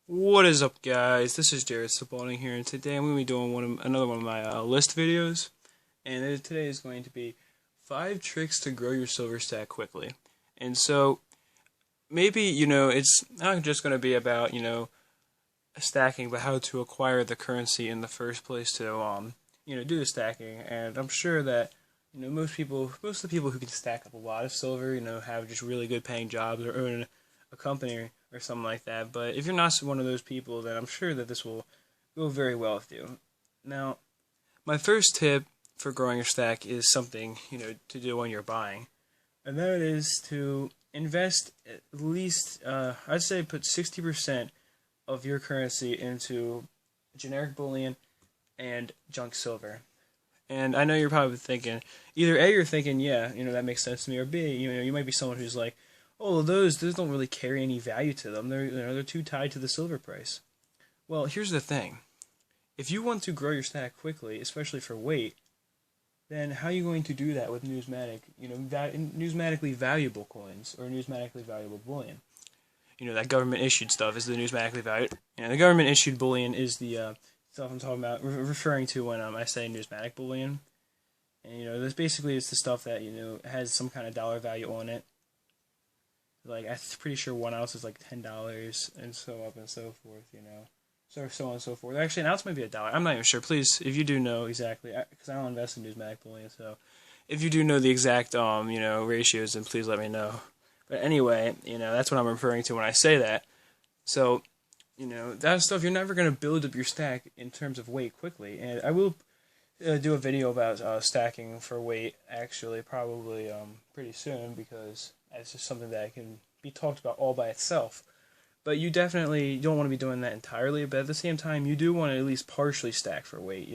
What is up, guys? This is diversification here, and today I'm going to be doing another one of my list videos. And today is going to be 5 tricks to grow your silver stack quickly. And so, maybe, it's not just going to be about, stacking, but how to acquire the currency in the first place to, do the stacking. And I'm sure that, most of the people who can stack up a lot of silver, have just really good paying jobs or own a company or something like that. But if you're not one of those people, then I'm sure that this will go very well with you. Now, my first tip for growing your stack is something, to do when you're buying. And that is to invest at least, I'd say put 60% of your currency into generic bullion and junk silver. And I know you're probably thinking, either A, you're thinking, yeah, that makes sense to me, or B, you might be someone who's like, oh, those don't really carry any value to them. They're too tied to the silver price. Well, here's the thing. If you want to grow your stack quickly, especially for weight, then how are you going to do that with numismatically valuable coins or numismatically valuable bullion? That government issued stuff is the numismatically valued. The government issued bullion is the stuff I'm talking about, referring to when I say numismatic bullion. And this basically is the stuff that has some kind of dollar value on it. Like, I'm pretty sure 1 ounce is like $10, and so up and so forth, so on and so forth. Actually, an ounce might be $1. I'm not even sure. Please, if you do know exactly, because I don't invest in numismatic bullion, so if you do know the exact, ratios, then please let me know. But anyway, that's what I'm referring to when I say that. So, that stuff, you're never going to build up your stack in terms of weight quickly. And I will do a video about stacking for weight, actually, probably pretty soon, because it's just something that can be talked about all by itself. But you definitely don't want to be doing that entirely, but at the same time, you do want to at least partially stack for weight,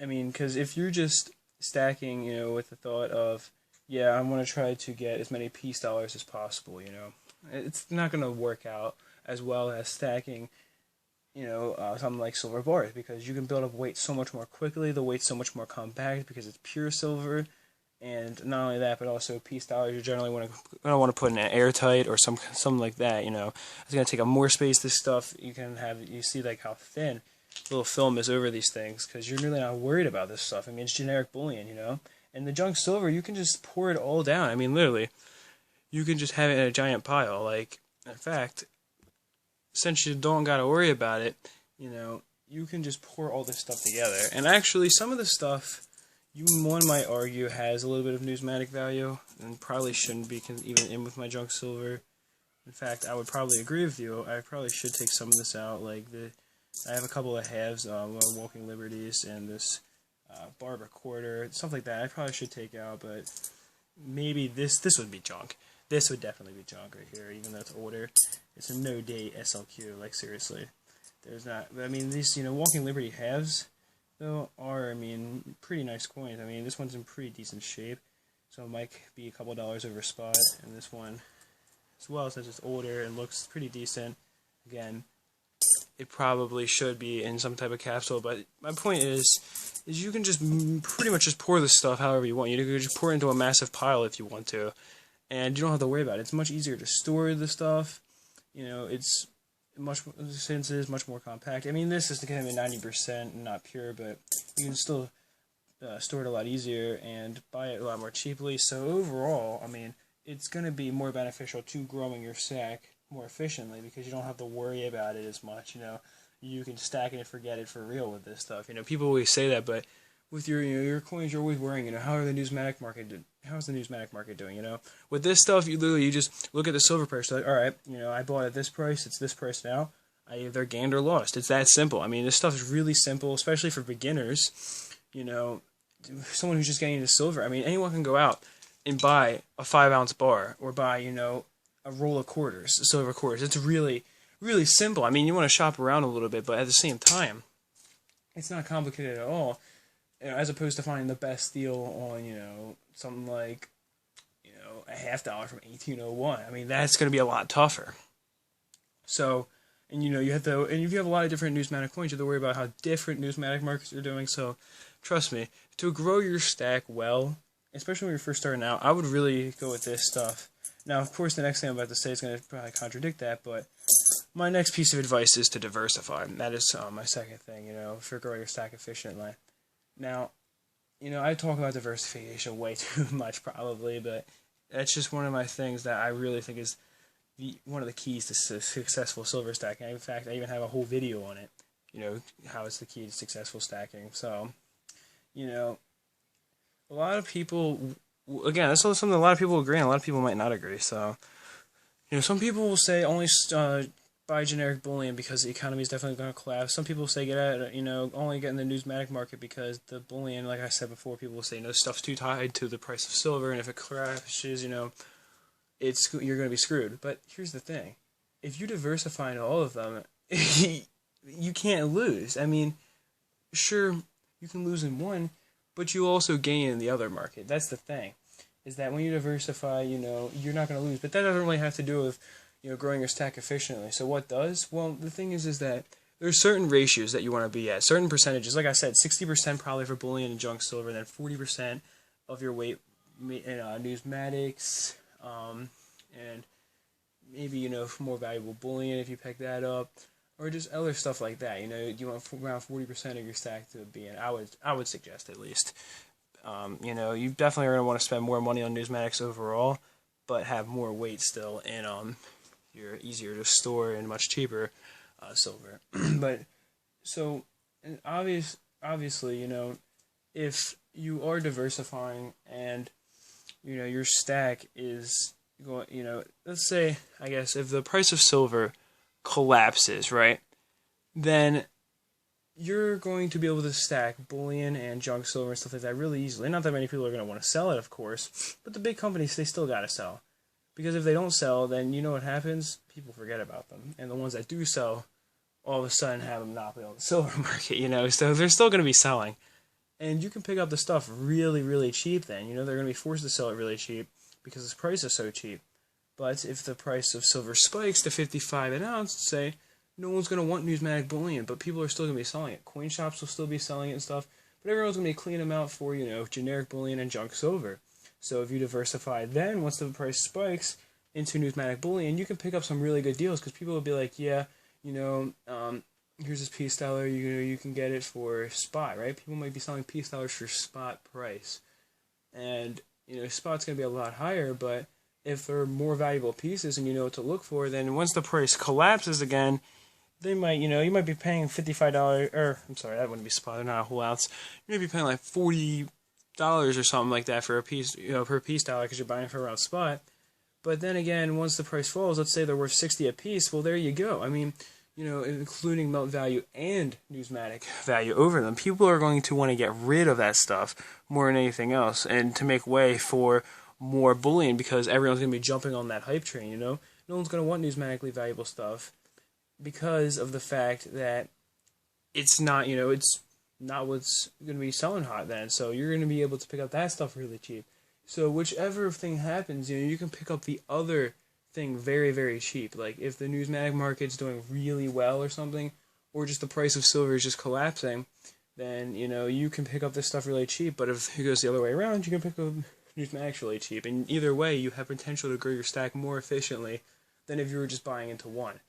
I mean, because if you're just stacking, with the thought of, yeah, I want to try to get as many peace dollars as possible, it's not going to work out as well as stacking, something like silver bars, because you can build up weight so much more quickly. The weight's so much more compact because it's pure silver. And not only that, but also peace dollars, you generally want to put in an airtight or something like that. It's going to take up more space. This stuff you see like how thin the little film is over these things, because you're really not worried about this stuff. I mean, it's generic bullion, And the junk silver, you can just pour it all down. I mean, literally, you can just have it in a giant pile. Like, in fact, since you don't got to worry about it, you can just pour all this stuff together. And actually, some of the stuff, one might argue, has a little bit of numismatic value, and probably shouldn't be even in with my junk silver. In fact, I would probably agree with you. I probably should take some of this out. Like I have a couple of halves, Walking Liberties, and this Barber Quarter, stuff like that. I probably should take out, but maybe this would be junk. This would definitely be junk right here, even though it's older. It's a no-date SLQ. Like, seriously, there's not. But I mean, these Walking Liberty halves, though, are, pretty nice coins. I mean, this one's in pretty decent shape, so it might be a couple dollars over spot, and this one, as well, since it's older and looks pretty decent, again, it probably should be in some type of capsule. But my point is you can just pretty much just pour this stuff however you want. You can just pour it into a massive pile if you want to, and you don't have to worry about it. It's much easier to store the stuff. It's since it is much more compact. I mean, this is kind of 90% not pure, but you can still store it a lot easier and buy it a lot more cheaply. So overall, I mean, it's going to be more beneficial to growing your stack more efficiently, because you don't have to worry about it as much. You can stack it and forget it for real with this stuff. People always say that, but with your coins, you're always worrying, how is the numismatic market doing? With this stuff, you just look at the silver price. You're like, all right, I bought at this price. It's this price now. I either gained or lost. It's that simple. I mean, this stuff is really simple, especially for beginners. Someone who's just getting into silver. I mean, anyone can go out and buy a 5-ounce bar, or buy, a roll of quarters, silver quarters. It's really, really simple. I mean, you want to shop around a little bit, but at the same time, it's not complicated at all. As opposed to finding the best deal on, something like, a $50 from 1801. I mean, that's going to be a lot tougher. So, and and if you have a lot of different numismatic coins, you have to worry about how different numismatic markets are doing. So, trust me, to grow your stack well, especially when you're first starting out, I would really go with this stuff. Now, of course, the next thing I'm about to say is going to probably contradict that, but my next piece of advice is to diversify. That is my second thing, if you're growing your stack efficiently. Now, I talk about diversification way too much probably, but that's just one of my things that I really think is one of the keys to successful silver stacking. In fact, I even have a whole video on it, how it's the key to successful stacking. So, a lot of people, again, that's something a lot of people agree and a lot of people might not agree. So, some people will say only buy generic bullion because the economy is definitely going to collapse. Some people say only get in the numismatic market because the bullion, like I said before, people will say, no, stuff's too tied to the price of silver, and if it crashes, you're going to be screwed. But here's the thing. If you diversify into all of them, you can't lose. I mean, sure, you can lose in one, but you also gain in the other market. That's the thing, is that when you diversify, you're not going to lose. But that doesn't really have to do with, growing your stack efficiently. So what does? Well, the thing is that there's certain ratios that you want to be at, certain percentages. Like I said, 60% probably for bullion and junk silver, and then 40% of your weight in numismatics, and maybe, more valuable bullion if you pick that up, or just other stuff like that. You want around 40% of your stack to be in. I would suggest, at least. You definitely are going to want to spend more money on numismatics overall, but have more weight still in your easier to store and much cheaper silver. But so, and obviously, if you are diversifying and your stack is going, let's say, I guess, if the price of silver collapses, right, then you're going to be able to stack bullion and junk silver and stuff like that really easily. Not that many people are going to want to sell it, of course, but the big companies, they still got to sell. Because if they don't sell, then you know what happens? People forget about them. And the ones that do sell, all of a sudden have a monopoly on the silver market, so they're still going to be selling. And you can pick up the stuff really, really cheap then. They're going to be forced to sell it really cheap because its price is so cheap. But if the price of silver spikes to 55 an ounce, say, no one's going to want numismatic bullion, but people are still going to be selling it. Coin shops will still be selling it and stuff, but everyone's going to be cleaning them out for, generic bullion and junk silver. So if you diversify then, once the price spikes into numismatic bullion, you can pick up some really good deals because people will be like, yeah, here's this peace dollar, you can get it for spot, right? People might be selling peace dollars for spot price. And, spot's going to be a lot higher, but if they're more valuable pieces and you know what to look for, then once the price collapses again, they might, you might be paying $55, or, I'm sorry, that wouldn't be spot, not a whole ounce. You might be paying like $40 or something like that for a piece, per piece dollar because you're buying for around spot. But then again, once the price falls, let's say they're worth 60 a piece, well, there you go. I mean, including melt value and numismatic value over them, people are going to want to get rid of that stuff more than anything else and to make way for more bullion because everyone's going to be jumping on that hype train, No one's going to want numismatically valuable stuff because of the fact that it's not, it's not what's going to be selling hot then. So you're going to be able to pick up that stuff really cheap. So whichever thing happens, you can pick up the other thing very, very cheap. Like if the numismatic market's doing really well or something, or just the price of silver is just collapsing, then, you can pick up this stuff really cheap. But if it goes the other way around, you can pick up numismatics really cheap. And either way, you have potential to grow your stack more efficiently than if you were just buying into one.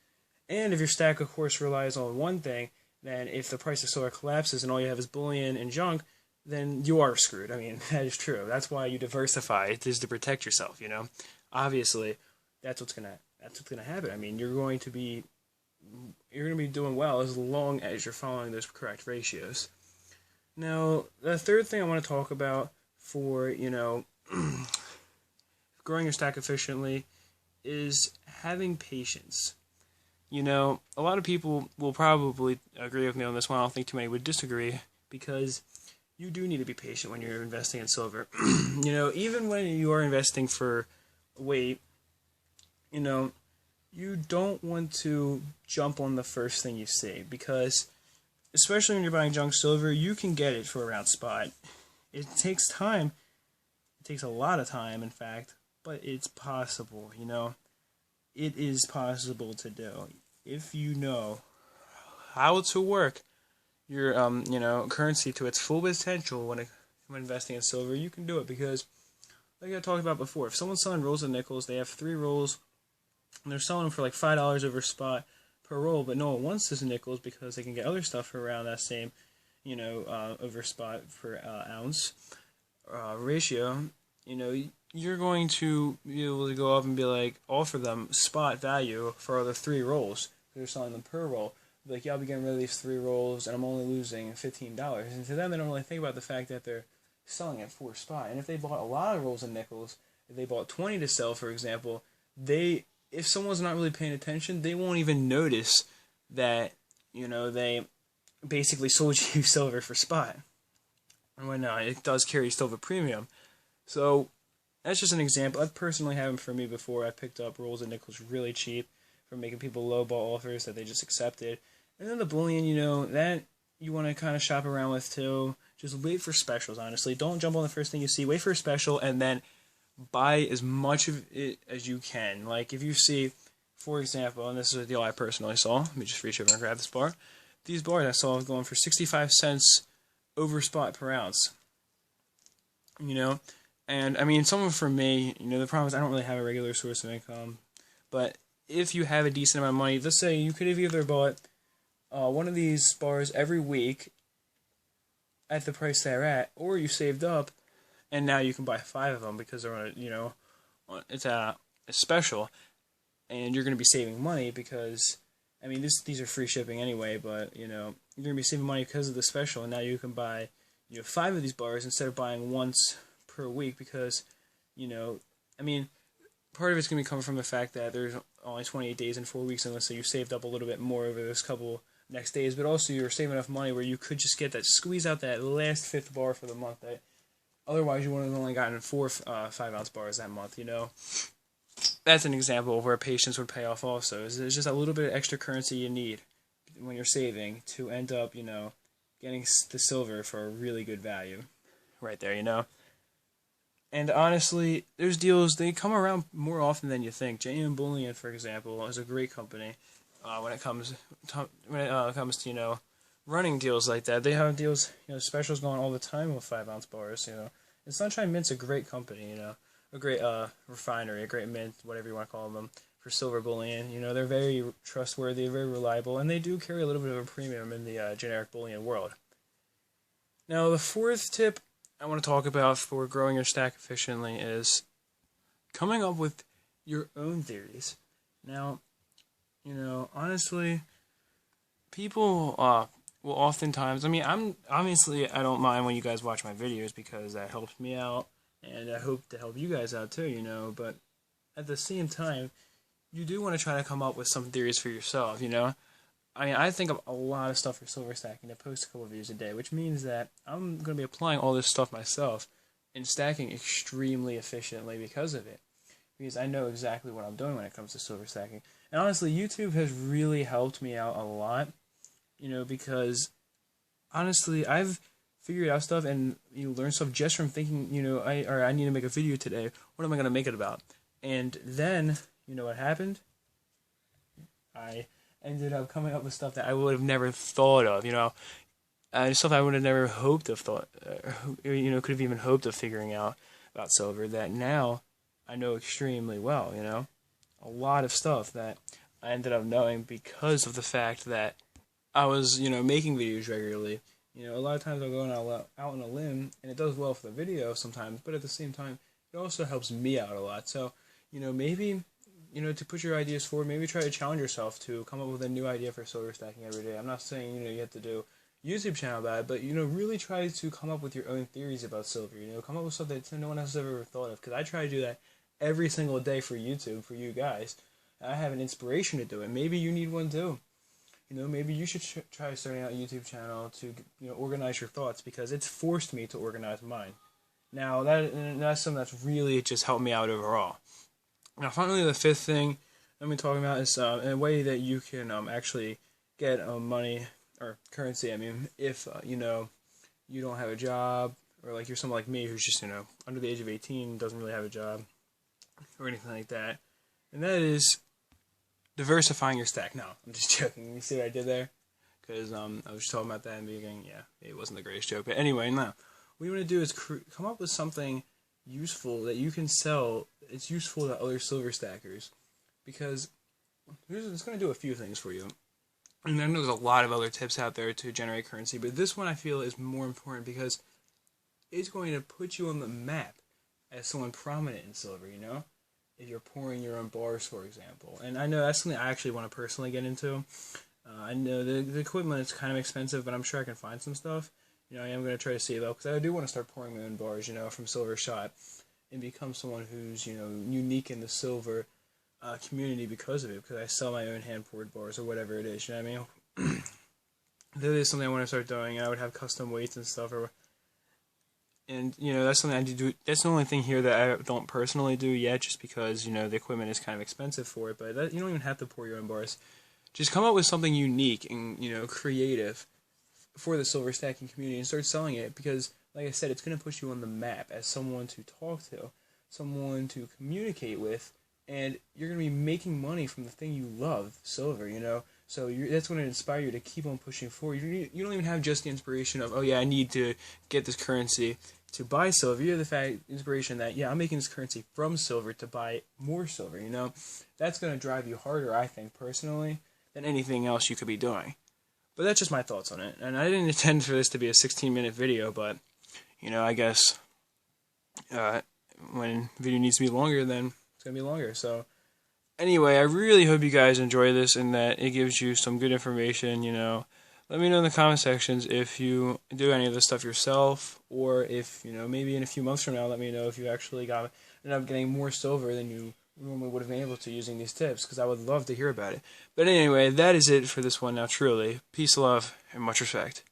And if your stack, of course, relies on one thing, then if the price of silver collapses and all you have is bullion and junk, then you are screwed. I mean, that is true. That's why you diversify. It is to protect yourself, Obviously, that's what's gonna happen. I mean, you're going to be doing well as long as you're following those correct ratios. Now, the third thing I want to talk about for, growing your stack efficiently is having patience. A lot of people will probably agree with me on this one. I don't think too many would disagree because you do need to be patient when you're investing in silver. Even when you are investing for weight, you don't want to jump on the first thing you see because, especially when you're buying junk silver, you can get it for around spot. It takes time. It takes a lot of time, in fact, but it's possible, It is possible to do if you know how to work your currency to its full potential when investing in silver. You can do it because, like I talked about before, if someone's selling rolls of nickels, they have 3 rolls and they're selling them for like $5 over spot, per roll, but no one wants those nickels because they can get other stuff for around that same, over spot per ounce ratio. You're going to be able to go up and be like, offer them spot value for the 3 rolls. They're selling them per roll. Be like, yeah, I'll be getting rid of these 3 rolls, and I'm only losing $15. And to them, they don't really think about the fact that they're selling it for spot. And if they bought a lot of rolls of nickels, if they bought 20 to sell, for example, if someone's not really paying attention, they won't even notice that, they basically sold you silver for spot. And whatnot. It does carry still a premium. So that's just an example. I've personally had them for me before. I picked up rolls of nickels really cheap from making people lowball offers that they just accepted. And then the bullion, that you want to kind of shop around with too. Just wait for specials, honestly. Don't jump on the first thing you see. Wait for a special and then buy as much of it as you can. Like if you see, for example, and this is a deal I personally saw. Let me just reach over and grab this bar. These bars I saw going for 65 cents over spot per ounce. And I mean, some of them for me, the problem is I don't really have a regular source of income. But if you have a decent amount of money, let's say you could have either bought one of these bars every week at the price they're at, or you saved up and now you can buy 5 of them because they're on it's a special, and you're going to be saving money because, I mean, these are free shipping anyway, but, you're going to be saving money because of the special, and now you can buy, 5 of these bars instead of buying once per week because, I mean, part of it's going to be coming from the fact that there's only 28 days and 4 weeks, and let's say you saved up a little bit more over those couple next days, but also you're saving enough money where you could just squeeze out that last 5th bar for the month that otherwise you would have only gotten 4 5-ounce bars that month, That's an example of where patience would pay off also. There's just a little bit of extra currency you need when you're saving to end up, getting the silver for a really good value right there, And honestly, there's deals, they come around more often than you think. JM Bullion, for example, is a great company when it comes to, running deals like that. They have deals, specials going all the time with 5-ounce bars, And Sunshine Mint's a great company, a great refinery, a great mint, whatever you want to call them, for silver bullion. They're very trustworthy, very reliable, and they do carry a little bit of a premium in the generic bullion world. Now, the 4th tip I want to talk about for growing your stack efficiently is coming up with your own theories. Now, honestly, people will oftentimes, I don't mind when you guys watch my videos because that helps me out, and I hope to help you guys out too, but at the same time, you do want to try to come up with some theories for yourself, I think of a lot of stuff for silver stacking. I post a couple of videos a day, which means that I'm going to be applying all this stuff myself and stacking extremely efficiently because of it. Because I know exactly what I'm doing when it comes to silver stacking. And honestly, YouTube has really helped me out a lot, because honestly, I've figured out stuff and learn stuff just from thinking, I need to make a video today. What am I going to make it about? And then, what happened? I ended up coming up with stuff that I would have never thought of, stuff I would have never hoped of could have even hoped of figuring out about silver that now I know extremely well, a lot of stuff that I ended up knowing because of the fact that I was, making videos regularly. A lot of times I'll go out on a limb, and it does well for the video sometimes, but at the same time, it also helps me out a lot. So, maybe to put your ideas forward, maybe try to challenge yourself to come up with a new idea for silver stacking every day. I'm not saying, you have to do a YouTube channel about it, but, really try to come up with your own theories about silver. Come up with something that no one else has ever thought of, because I try to do that every single day for YouTube, for you guys. I have an inspiration to do it. Maybe you need one too. Maybe you should try starting out a YouTube channel to, organize your thoughts, because it's forced me to organize mine. Now, that's something that's really just helped me out overall. Now, finally, the 5th thing I'm going to be talking about is a way that you can actually get money, or currency, if, you don't have a job, or like you're someone like me who's just, under the age of 18, doesn't really have a job, or anything like that. And that is diversifying your stack. No, I'm just joking. You see what I did there? Because I was just talking about that in the beginning. Yeah, it wasn't the greatest joke. But anyway, no. What you want to do is come up with something useful that you can sell. It's useful to other silver stackers. Because it's going to do a few things for you. And I know there's a lot of other tips out there to generate currency, but this one I feel is more important because it's going to put you on the map as someone prominent in silver, you know? If you're pouring your own bars, for example. And I know that's something I actually want to personally get into. I know the equipment is kind of expensive, but I'm sure I can find some stuff. You know, I am going to try to save up because I do want to start pouring my own bars, you know, from silver shot and become someone who's, you know, unique in the silver community because of it, because I sell my own hand-poured bars or whatever it is, you know what I mean? That is something I want to start doing. I would have custom weights and stuff, and, you know, that's something I do. That's the only thing here that I don't personally do yet, just because, you know, the equipment is kind of expensive for it, but you don't even have to pour your own bars. Just come up with something unique and, you know, creative for the silver stacking community and start selling it, because, like I said, it's going to put you on the map as someone to talk to, someone to communicate with, and you're going to be making money from the thing you love, silver, you know? So that's going to inspire you to keep on pushing forward. You don't even have just the inspiration of, oh yeah, I need to get this currency to buy silver. You have the inspiration that, yeah, I'm making this currency from silver to buy more silver, you know? That's going to drive you harder, I think, personally, than anything else you could be doing. But that's just my thoughts on it. And I didn't intend for this to be a 16-minute video, but, you know, I guess when video needs to be longer, then it's going to be longer. So anyway, I really hope you guys enjoy this and that it gives you some good information, you know. Let me know in the comment sections if you do any of this stuff yourself, or if, you know, maybe in a few months from now, let me know if you actually ended up getting more silver than you normally would have been able to using these tips, because I would love to hear about it. But anyway, that is it for this one now, truly. Peace, love, and much respect.